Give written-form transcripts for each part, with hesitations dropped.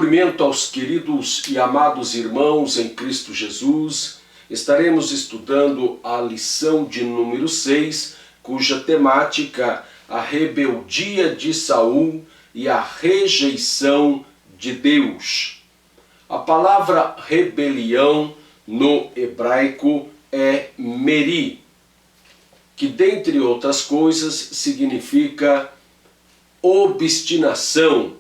cumprimento aos queridos e amados irmãos em Cristo Jesus. Estaremos estudando a lição de número 6, cuja temática a rebeldia de Saul e a rejeição de Deus. A palavra rebelião no hebraico é meri, que dentre outras coisas significa obstinação.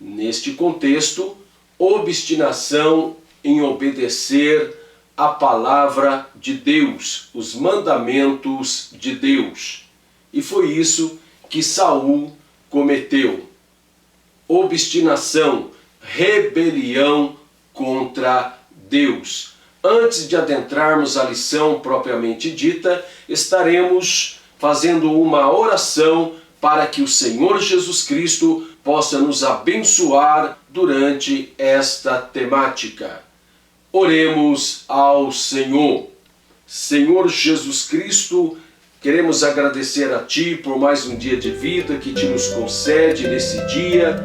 Neste contexto, obstinação em obedecer a palavra de Deus, os mandamentos de Deus. E foi isso que Saul cometeu. Obstinação, rebelião contra Deus. Antes de adentrarmos a lição propriamente dita, estaremos fazendo uma oração para que o Senhor Jesus Cristo possa nos abençoar durante esta temática. Oremos ao Senhor. Senhor Jesus Cristo, queremos agradecer a Ti por mais um dia de vida que Te nos concede nesse dia,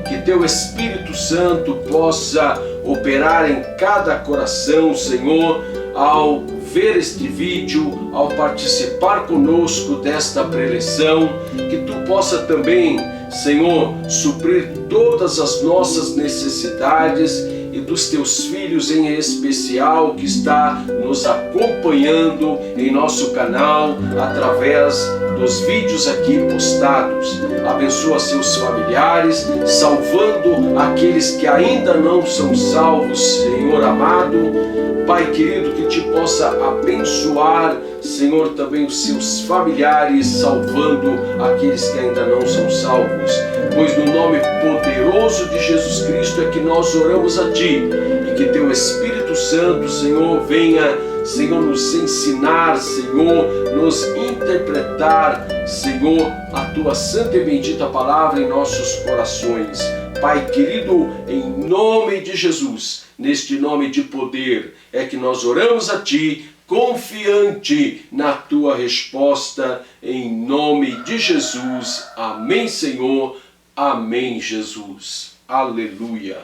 que Teu Espírito Santo possa operar em cada coração, Senhor, ao ver este vídeo, ao participar conosco desta preleção, que Tu possa também, Senhor, suprir todas as nossas necessidades e dos Teus filhos em especial que está nos acompanhando em nosso canal através dos vídeos aqui postados. Abençoa seus familiares, salvando aqueles que ainda não são salvos, Senhor amado. Pai querido, que Te possa abençoar, Senhor, também os seus familiares, salvando aqueles que ainda não são salvos. Pois no nome poderoso de Jesus Cristo é que nós oramos a Ti, e que Teu Espírito Santo, Senhor, venha, Senhor, nos ensinar, Senhor, nos interpretar, Senhor, a Tua santa e bendita palavra em nossos corações. Pai querido, em nome de Jesus, neste nome de poder, é que nós oramos a Ti, confiante na Tua resposta, em nome de Jesus. Amém, Senhor. Amém, Jesus. Aleluia.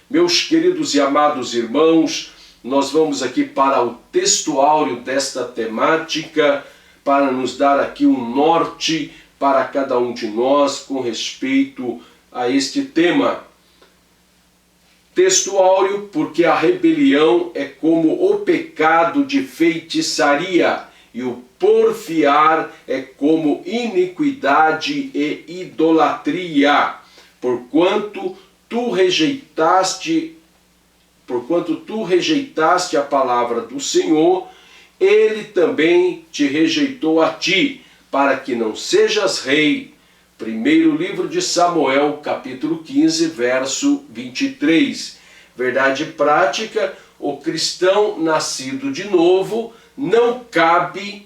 Meus queridos e amados irmãos, nós vamos aqui para o textuário desta temática, para nos dar aqui um norte para cada um de nós com respeito a este tema. Textuário, porque a rebelião é como o pecado de feitiçaria, e o porfiar é como iniquidade e idolatria. Porquanto tu rejeitaste a palavra do Senhor, Ele também te rejeitou a ti, para que não sejas rei. Primeiro livro de Samuel, capítulo 15, verso 23. Verdade prática, o cristão nascido de novo não cabe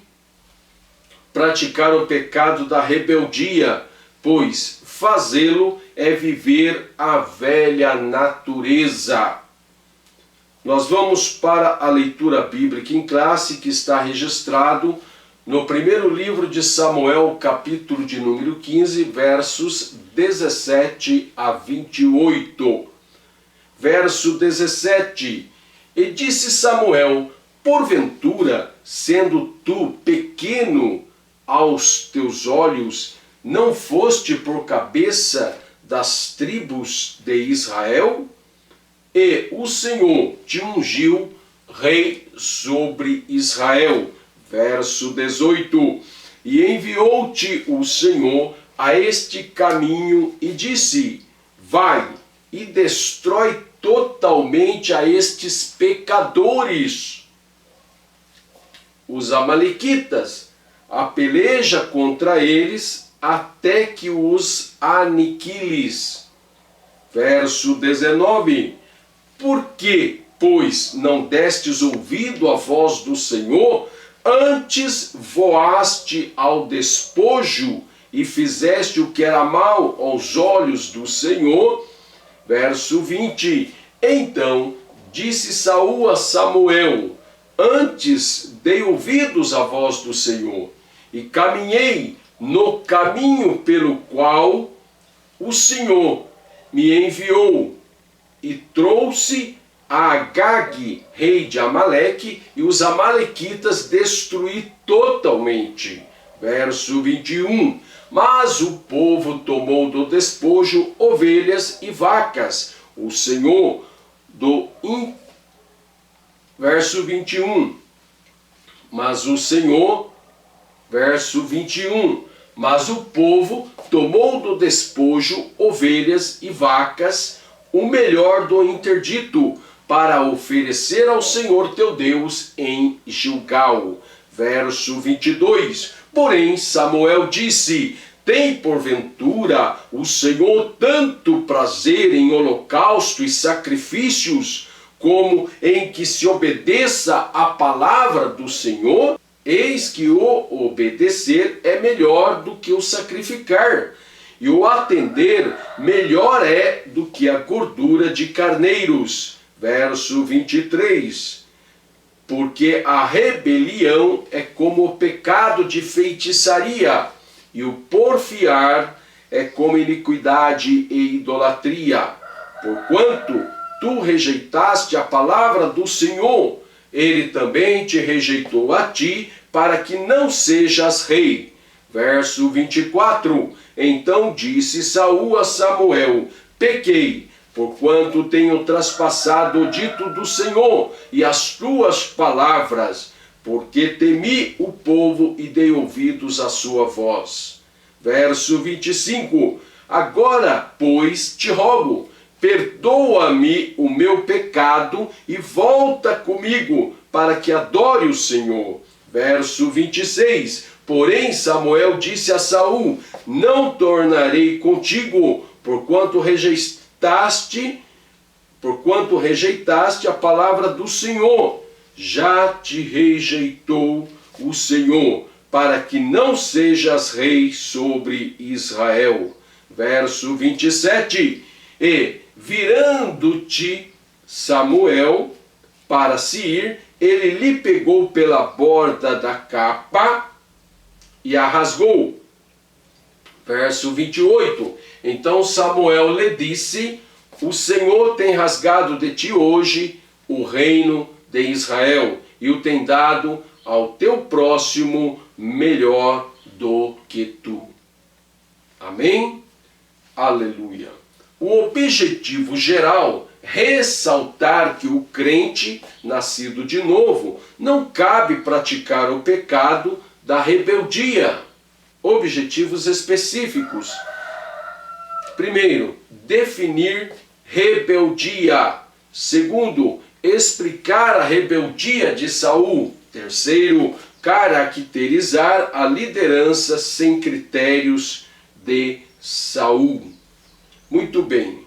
praticar o pecado da rebeldia, pois fazê-lo é viver a velha natureza. Nós vamos para a leitura bíblica em classe, que está registrado no primeiro livro de Samuel, capítulo de número 15, versos 17 a 28. Verso 17. E disse Samuel: porventura, sendo tu pequeno aos teus olhos, não foste por cabeça das tribos de Israel? E o Senhor te ungiu rei sobre Israel. Verso 18. E enviou-te o Senhor a este caminho e disse: vai e destrói totalmente a estes pecadores, os amalequitas, a peleja contra eles até que os aniquiles. Verso 19. Por que, pois, não destes ouvido à voz do Senhor, antes voaste ao despojo e fizeste o que era mal aos olhos do Senhor? Verso 20. Então disse Saul a Samuel: antes dei ouvidos à voz do Senhor, e caminhei no caminho pelo qual o Senhor me enviou. e trouxe a Agag, rei de Amaleque, e os amalequitas destruí totalmente. Verso 21. Mas o povo tomou do despojo ovelhas e vacas. O Senhor Verso 21. Mas o Senhor, verso 21. Mas o povo tomou do despojo ovelhas e vacas, o melhor do interdito, para oferecer ao Senhor teu Deus em Gilgal. Verso 22. Porém Samuel disse: tem porventura o Senhor tanto prazer em holocausto e sacrifícios, como em que se obedeça a palavra do Senhor? Eis que o obedecer é melhor do que o sacrificar, e o atender melhor é do que a gordura de carneiros. Verso 23. Porque a rebelião é como o pecado de feitiçaria, e o porfiar é como iniquidade e idolatria. Porquanto tu rejeitaste a palavra do Senhor, ele também te rejeitou a ti, para que não sejas rei. Verso 24. Então disse Saul a Samuel: pequei, porquanto tenho traspassado o dito do Senhor e as tuas palavras, porque temi o povo e dei ouvidos à sua voz. Verso 25. Agora, pois, te rogo, perdoa-me o meu pecado e volta comigo, para que adore o Senhor. Verso 26. Porém Samuel disse a Saul: não tornarei contigo, porquanto rejeitaste a palavra do Senhor. Já te rejeitou o Senhor, para que não sejas rei sobre Israel. Verso 27. E, virando-te Samuel para se ir, ele lhe pegou pela borda da capa e a rasgou. Verso 28. Então Samuel lhe disse: o Senhor tem rasgado de ti hoje o reino de Israel, e o tem dado ao teu próximo melhor do que tu. Amém? Aleluia. O objetivo geral é ressaltar que o crente, nascido de novo, não cabe praticar o pecado da rebeldia. Objetivos específicos. Primeiro, definir rebeldia. Segundo, explicar a rebeldia de Saul. Terceiro, caracterizar a liderança sem critérios de Saul. Muito bem.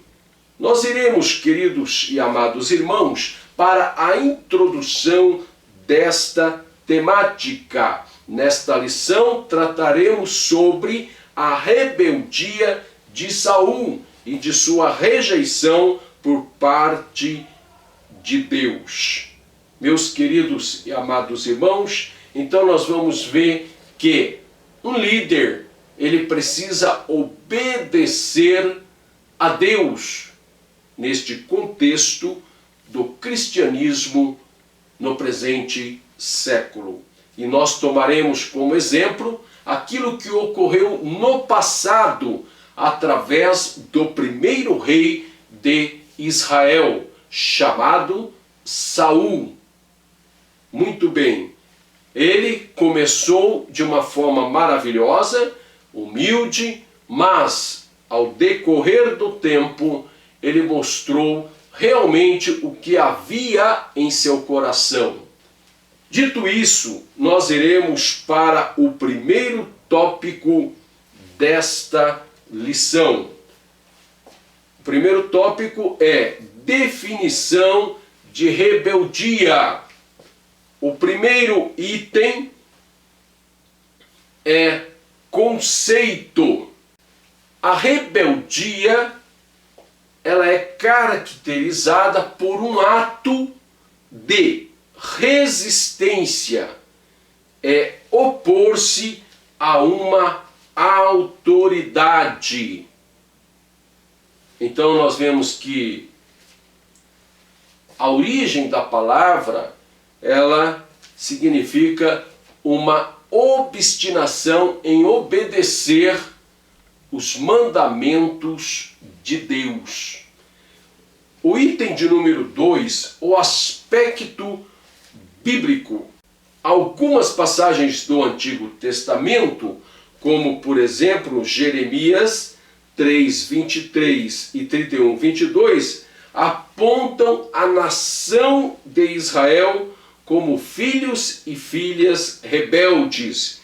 Nós iremos, queridos e amados irmãos, para a introdução desta temática. Nesta lição trataremos sobre a rebeldia de Saul e de sua rejeição por parte de Deus. Meus queridos e amados irmãos, então nós vamos ver que um líder, ele precisa obedecer a Deus neste contexto do cristianismo no presente século. E nós tomaremos como exemplo aquilo que ocorreu no passado através do primeiro rei de Israel, chamado Saul. Muito bem, ele começou de uma forma maravilhosa, humilde, mas ao decorrer do tempo ele mostrou realmente o que havia em seu coração. Dito isso, nós iremos para o primeiro tópico desta lição. O primeiro tópico é definição de rebeldia. O primeiro item é conceito. A rebeldia, ela é caracterizada por um ato de resistência, é opor-se a uma autoridade. Então nós vemos que A origem da palavra, ela significa uma obstinação em obedecer os mandamentos de Deus. O item de número 2, o aspecto bíblico. Algumas passagens do Antigo Testamento, como por exemplo Jeremias 3:23 e 31:22, apontam a nação de Israel como filhos e filhas rebeldes,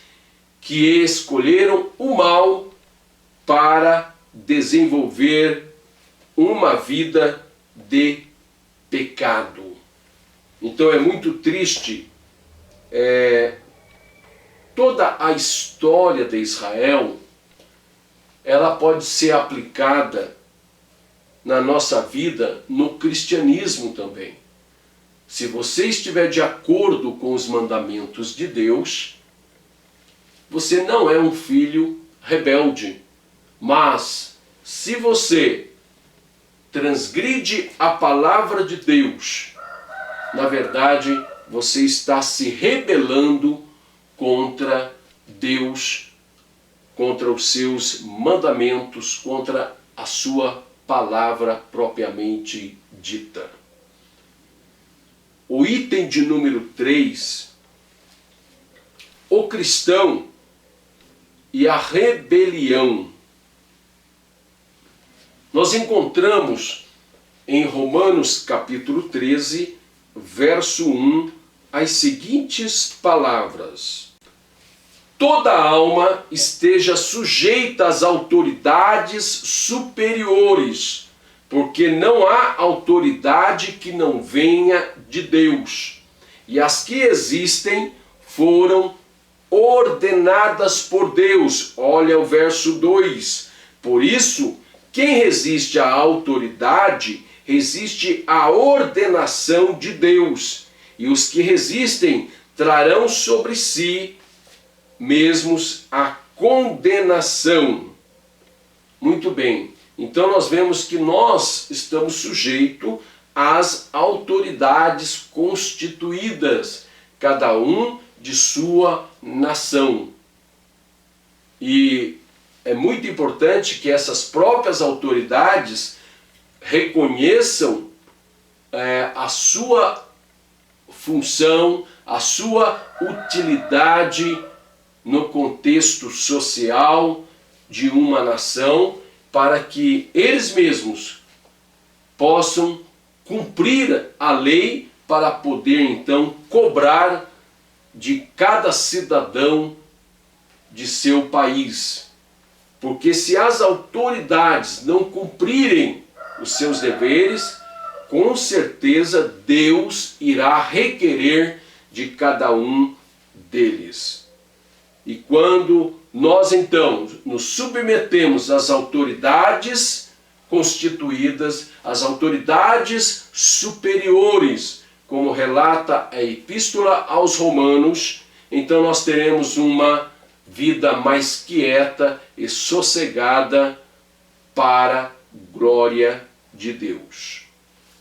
que escolheram o mal para desenvolver uma vida de pecado. Então é muito triste toda a história de Israel. Ela pode ser aplicada na nossa vida, no cristianismo também. Se você estiver de acordo com os mandamentos de Deus, você não é um filho rebelde. Mas, se você transgride a palavra de Deus, na verdade, você está se rebelando contra Deus, contra os seus mandamentos, contra a sua palavra propriamente dita. O item de número 3, o cristão e a rebelião. Nós encontramos em Romanos capítulo 13, verso 1, as seguintes palavras: toda alma esteja sujeita às autoridades superiores, porque não há autoridade que não venha de Deus, e as que existem foram ordenadas por Deus. Olha o verso 2. Por isso, quem resiste à autoridade, resiste à ordenação de Deus, e os que resistem trarão sobre si mesmos a condenação. Muito bem, então nós vemos que nós estamos sujeitos às autoridades constituídas, cada um de sua nação. E é muito importante que essas próprias autoridades reconheçam a sua função, a sua utilidade no contexto social de uma nação, para que eles mesmos possam cumprir a lei para poder então cobrar de cada cidadão de seu país. Porque se as autoridades não cumprirem os seus deveres, com certeza Deus irá requerer de cada um deles. E quando nós então nos submetemos às autoridades constituídas, às autoridades superiores, como relata a Epístola aos Romanos, então nós teremos uma vida mais quieta e sossegada para a glória de Deus.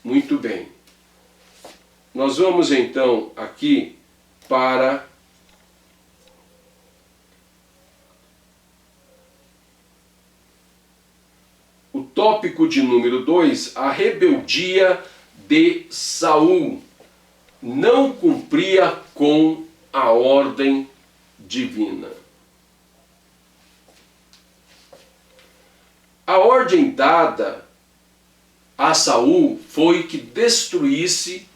Muito bem. Nós vamos então aqui para o tópico de número 2, a rebeldia de Saul. Não cumpria com a ordem divina. A ordem dada a Saul foi que destruísse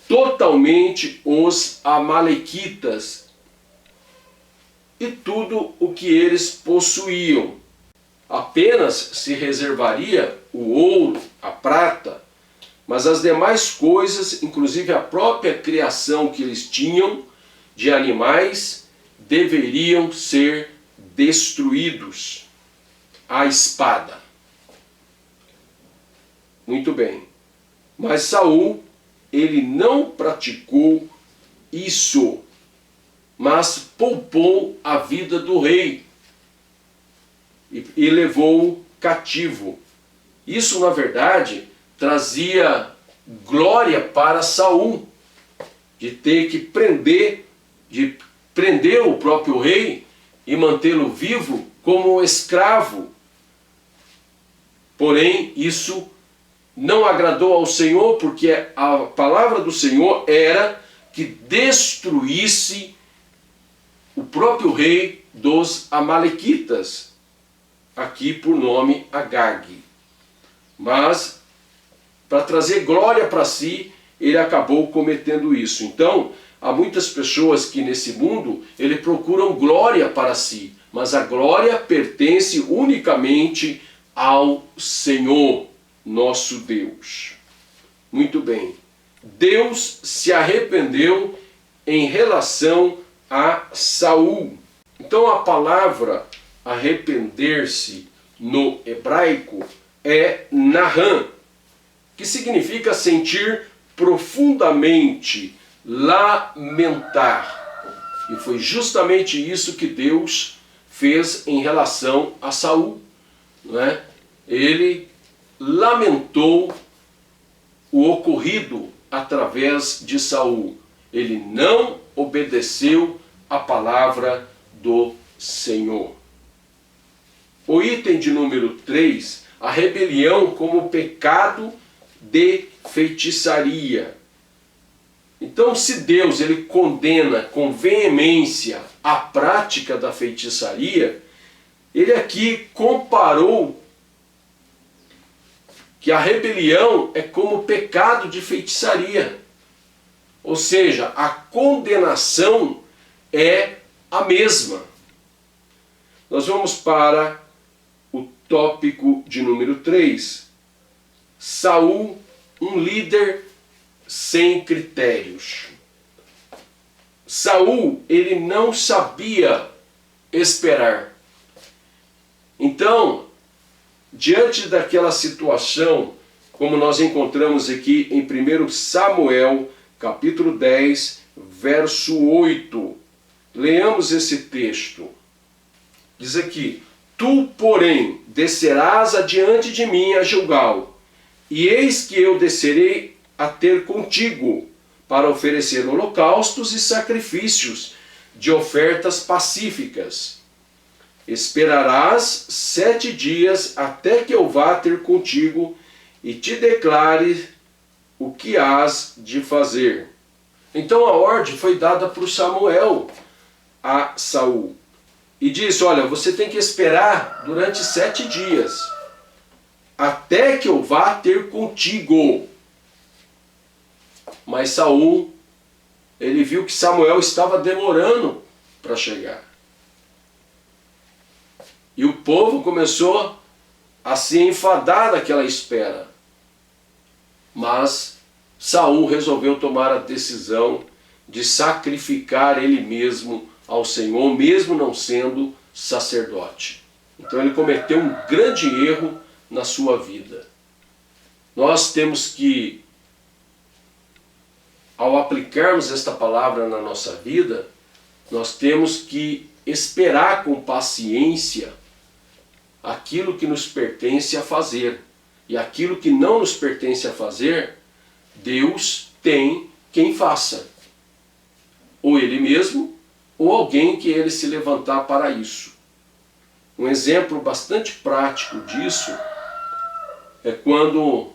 totalmente os amalequitas e tudo o que eles possuíam. Apenas se reservaria o ouro, a prata, mas as demais coisas, inclusive a própria criação que eles tinham de animais, deveriam ser destruídos à espada. Muito bem. Mas Saul, ele não praticou isso, mas poupou a vida do rei e levou-o cativo. Isso, na verdade, trazia glória para Saul, de ter que prender o próprio rei e mantê-lo vivo como escravo. Porém, isso não agradou ao Senhor, porque a palavra do Senhor era que destruísse o próprio rei dos Amalequitas, aqui por nome Agag. Mas, para trazer glória para si, ele acabou cometendo isso. Então, há muitas pessoas que nesse mundo, procuram glória para si, mas a glória pertence unicamente ao Senhor, nosso Deus. Muito bem. Deus se arrependeu em relação a Saul. Então a palavra arrepender-se no hebraico é nahan, que significa sentir profundamente, lamentar. E foi justamente isso que Deus fez em relação a Saul, não é? Ele lamentou o ocorrido através de Saul. Ele não obedeceu a palavra do Senhor. O item de número 3, a rebelião como pecado de feitiçaria. Então, se Deus condena com veemência a prática da feitiçaria, ele aqui comparou que a rebelião é como pecado de feitiçaria. Ou seja, a condenação é a mesma. Nós vamos para o tópico de número 3. Saul, um líder sem critérios. Saul, ele não sabia esperar. Então, diante daquela situação, como nós encontramos aqui em 1 Samuel, capítulo 10, verso 8. Leamos esse texto. Diz aqui: Tu, porém, descerás adiante de mim a Gilgal, e eis que eu descerei a ter contigo, para oferecer holocaustos e sacrifícios de ofertas pacíficas. Esperarás 7 dias até que eu vá ter contigo e te declare o que hás de fazer. Então a ordem foi dada por Samuel a Saul. E disse: olha, você tem que esperar durante 7 dias, até que eu vá ter contigo. Mas Saul, ele viu que Samuel estava demorando para chegar. E o povo começou a se enfadar daquela espera. Mas Saul resolveu tomar a decisão de sacrificar ele mesmo ao Senhor, mesmo não sendo sacerdote. Então ele cometeu um grande erro na sua vida. Nós temos que, ao aplicarmos esta palavra na nossa vida, nós temos que esperar com paciência aquilo que nos pertence a fazer. E aquilo que não nos pertence a fazer, Deus tem quem faça. Ou Ele mesmo, ou alguém que Ele se levantar para isso. Um exemplo bastante prático disso é quando,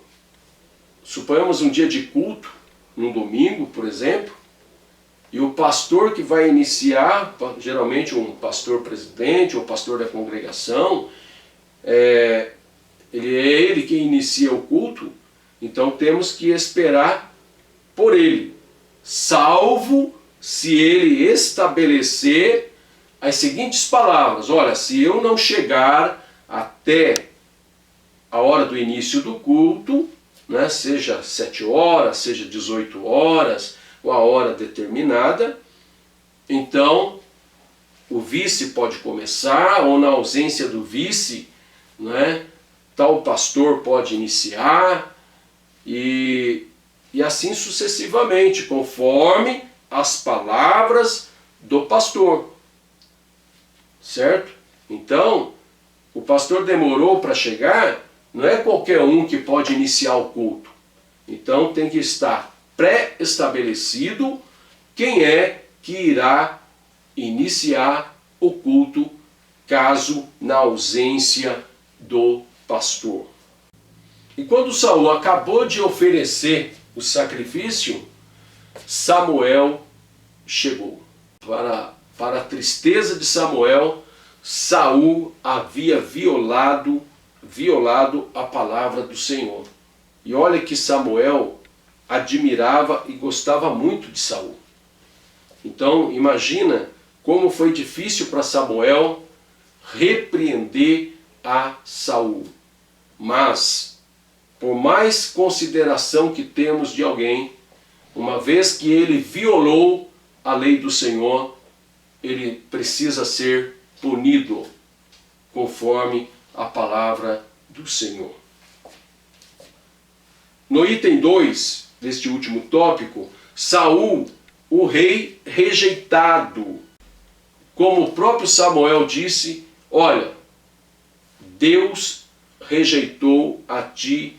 suponhamos um dia de culto, num domingo, por exemplo, e o pastor que vai iniciar, geralmente um pastor presidente ou pastor da congregação, ele que inicia o culto, então temos que esperar por ele, salvo se ele estabelecer as seguintes palavras: olha, se eu não chegar até a hora do início do culto, né, seja 7 horas, seja 18 horas, ou a hora determinada, então o vice pode começar, ou na ausência do vice, né, tal pastor pode iniciar, e assim sucessivamente, conforme as palavras do pastor. Certo? Então, o pastor demorou para chegar, não é qualquer um que pode iniciar o culto. Então tem que estar pré-estabelecido quem é que irá iniciar o culto, caso na ausência do pastor. E quando Saul acabou de oferecer o sacrifício, Samuel chegou. Para a tristeza de Samuel, Saul havia violado a palavra do Senhor. E olha que Samuel admirava e gostava muito de Saul. Então imagina como foi difícil para Samuel repreender a Saul. Mas, por mais consideração que temos de alguém, uma vez que ele violou a lei do Senhor, ele precisa ser punido conforme a palavra do Senhor. No item 2 deste último tópico, Saul, o rei rejeitado. Como o próprio Samuel disse, olha, Deus rejeitou a ti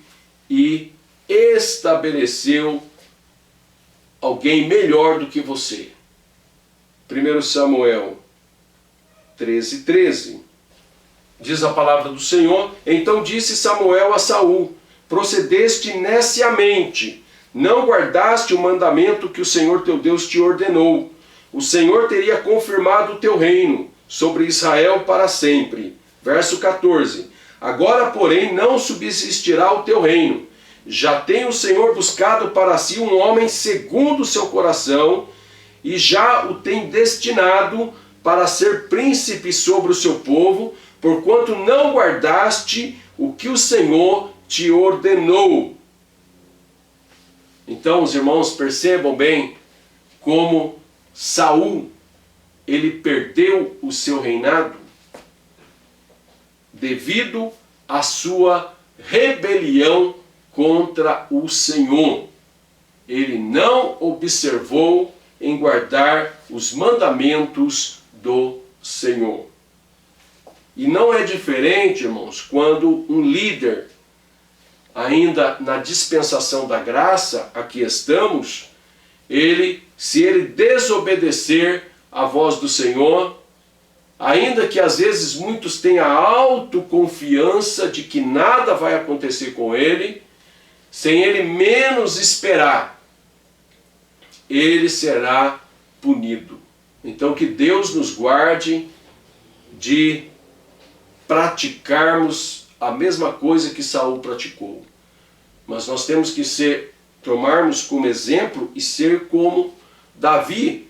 e estabeleceu alguém melhor do que você. 1 Samuel 13:13. Diz a palavra do Senhor: então disse Samuel a Saul: procedeste neciamente, não guardaste o mandamento que o Senhor teu Deus te ordenou. O Senhor teria confirmado o teu reino sobre Israel para sempre. Verso 14. Agora, porém, não subsistirá o teu reino. Já tem o Senhor buscado para si um homem segundo o seu coração, e já o tem destinado para ser príncipe sobre o seu povo, porquanto não guardaste o que o Senhor te ordenou. Então, os irmãos, percebam bem como Saul, ele perdeu o seu reinado devido à sua rebelião contra o Senhor. Ele não observou em guardar os mandamentos do Senhor. E não é diferente, irmãos, quando um líder, ainda na dispensação da graça, aqui estamos, se ele desobedecer à voz do Senhor, ainda que às vezes muitos tenham a autoconfiança de que nada vai acontecer com ele, sem ele menos esperar, ele será punido. Então que Deus nos guarde de praticarmos a mesma coisa que Saul praticou. Mas nós temos que tomarmos como exemplo e ser como Davi,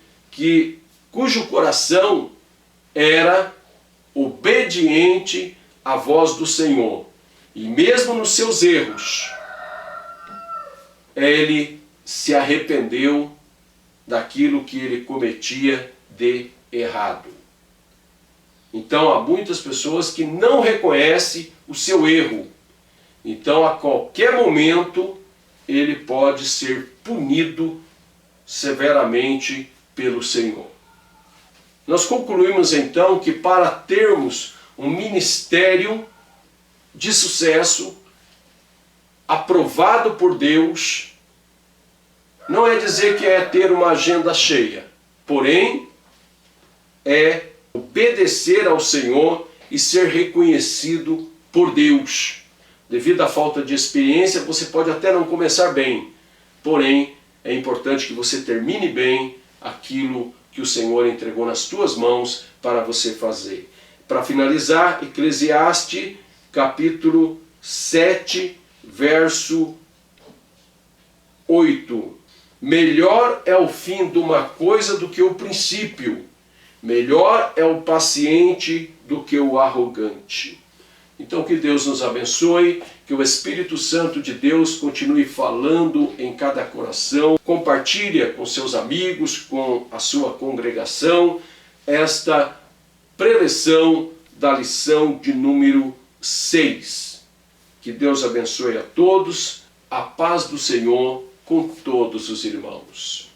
cujo coração era obediente à voz do Senhor. E mesmo nos seus erros, ele se arrependeu daquilo que ele cometia de errado. Então há muitas pessoas que não reconhecem o seu erro. Então a qualquer momento ele pode ser punido severamente pelo Senhor. Nós concluímos então que para termos um ministério de sucesso, aprovado por Deus, não é dizer que é ter uma agenda cheia, porém é obedecer ao Senhor e ser reconhecido por Deus. Devido à falta de experiência, você pode até não começar bem, porém é importante que você termine bem aquilo que o Senhor entregou nas tuas mãos para você fazer. Para finalizar, Eclesiastes capítulo 7, verso 8. Melhor é o fim de uma coisa do que o princípio. Melhor é o paciente do que o arrogante. Então que Deus nos abençoe, que o Espírito Santo de Deus continue falando em cada coração. Compartilhe com seus amigos, com a sua congregação, esta preleção da lição de número 6. Que Deus abençoe a todos, a paz do Senhor com todos os irmãos.